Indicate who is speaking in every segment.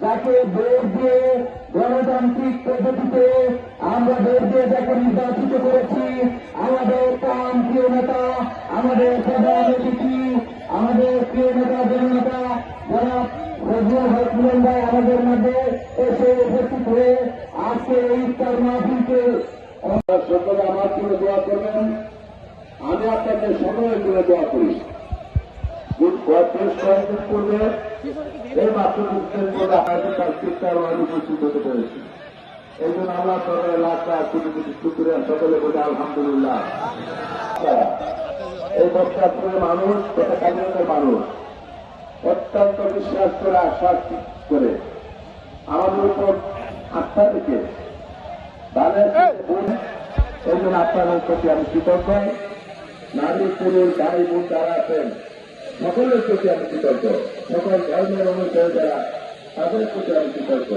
Speaker 1: যাকে ভোট দিয়ে গণতান্ত্রিক পদ্ধতিতে আমরা ভোট দিয়ে যাকে নির্বাচিত করেছি, আমাদের প্রাণ প্রিয় নেতা, আমাদের প্রধান অতিথি, আমাদের প্রিয় নেতা জননেতা যারা ফজলুল হক মিলন ভাই আমাদের মধ্যে এসে উপস্থিত হয়ে আজকে এই ইফতার মাহফিলকে সকলে আমার জন্য দোয়া করবেন। আমি আপনাদের সকলের জন্য দোয়া করি। পূর্বে এই মাত্র উপস্থিত হতে পেরেছি। এই জন্য আল্লাহ সকলে লাখ লাখ কোটি কোটি শুকরিয়া সকলে বলে আলহামদুলিল্লাহ। এই বক্তাপুরের মানুষ তথা কালীগঞ্জের মানুষ অত্যন্ত বিশ্বাস করে আশ্বাস করে আমাদের উপর আস্থা থেকে এই জন্য আপনাদের প্রতি আমি কৃতজ্ঞ। নারী পুরুষ ভাই বোন যারা আছেন সকলের প্রতি আমি কৃতজ্ঞ। সকল ধর্মের অনুসারে যারা তাদের প্রতি আমি কৃতজ্ঞ।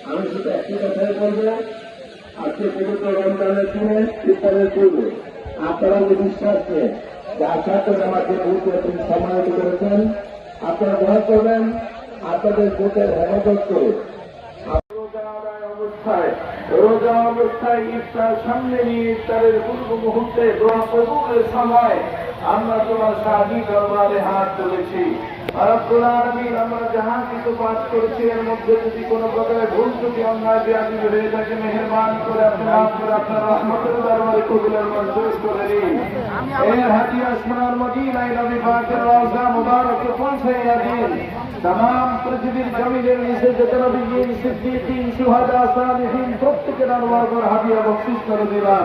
Speaker 1: আমি শুধু একটি কথাই বলবো, আজকে পবিত্র রমজানের দিনে ইফতারের পূর্বে আপনারা যে বিশ্বাস নিয়ে যে আশা করে আমাকে ভোট তিনি সম্মানিত করেছেন, আপনারা দোয়া করবেন আপনাদের ভোটের হেফাজত করে। রোজা অবস্থায় ইফতার সামনে নিয়ে ইফতারের পূর্ব মুহূর্তে দোয়া কবুলের সময় আমরা তোমার শাহী দরবারে হাত তুলেছি। রব্বুল আলামিন আমরা যাহা কিছু পাঠ করেছি এর মধ্যে যদি কোনো প্রকারের ভুল ত্রুটি অন্যায় বেয়াদবি হয়ে থাকে মেহেরবানি করে আপনার রহমতের দরবারে কবুলের মঞ্জুর করে দিন। এর হাদিয়া সোনার মদিনায় নবী পাকের রওজা মুবারকে পৌঁছাইয়া দিন। तमाम পৃথিবীর জমিনের নিচে যত নবীন সিদ্দিকীন শুহাদা সালিহিন প্রত্যেকের দরবার করে হাদিয়া বখশিশ করে দিলাম।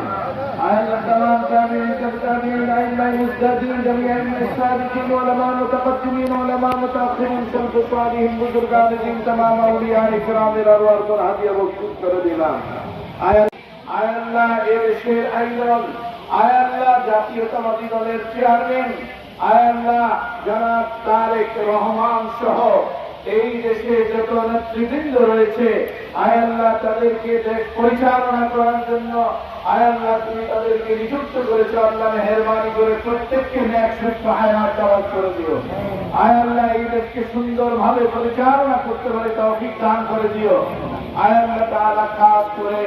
Speaker 1: আল্লাহ तमाम কামিল কামিল আইমাই মুস্তাদিন জমিআন মুস্তাদিন উলামা মুতাকদ্দিমিন উলামা মুতাআখিরিন সালফু সালিহিন বুজুর্গান দিন तमाम আউলিয়া ইকরামের দরবার করে হাদিয়া বখশিশ করে দিলাম। আল্লাহ এর শের আইয়ন আল্লাহ জাতীয়তাবাদী দলের চেয়ারম্যান আল্লাহ জনাব তারেক রহমান সহ এই দেশে যত নেতৃবৃন্দ রয়েছে আল্লাহ তাদেরকে পরিচালনা করার জন্য আল্লাহ তুমি তাদেরকে নিযুক্ত করেছো। আল্লাহ মেহেরবানি করে প্রত্যেককে নেক সুস্থ হায়াত দান করে দিও। আল্লাহ এই দেশকে সুন্দরভাবে পরিচালনা করতে পারে তৌফিক দান করে দিও। আল্লাহ তাআলা খাস করে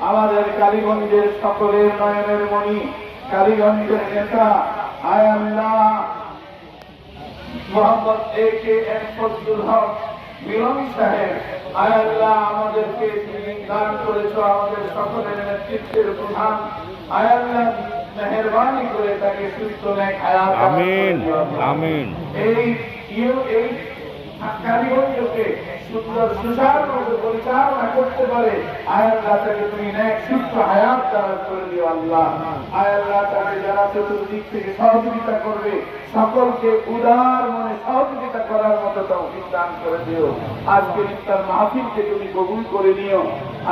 Speaker 1: আমাদের কালীগঞ্জের সকলের নয়নের মণি কালীগঞ্জের নেতা আল্লাহ মোহাম্মদ AKM ফজলুল হক মিলন সাহেব আল্লাহ আমাদেরকে তুমি দান করেছো আমাদের সকলের নেতৃত্বের প্রধান আল্লাহ মেহেরবানি করে তাকে সুস্থ নেক হায়াত আমিন আমিন। এই কালীগঞ্জকে সুন্দর সুচারুরূপে পরিচালনা করতে পারে আল্লাহ তাকে তুমি নেক সুস্থ হায়াত দান করে দিও। আল্লাহ আল্লাহ তাকে যারা চতুর্দিক থেকে সহযোগিতা করবে সকলকে উদার মনে সহযোগিতা করার মতো তৌফিক দান করে দিও। আজকের ইফতার মাহফিলকে তুমি কবুল করে নিও।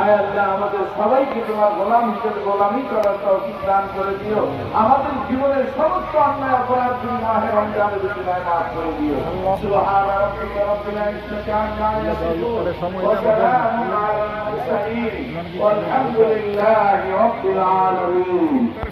Speaker 1: আল্লাহ আমাদের সবাইকে তোমার গোলাম হিসেবে গোলামি করার তৌফিক দান করে দিও। আমাদের জীবনের সমস্ত অন্যায় অপরাধ তুমি মাহে রমজানের বিনায় মাফ করে দিও। সুবহান রাব্বিকা রাব্বিল ইজ্জাতি আম্মা ইয়াসিফুন ওয়া সালামুন আলাল মুরসালিন ওয়ালহামদুলিল্লাহি রাব্বিল আলামিন।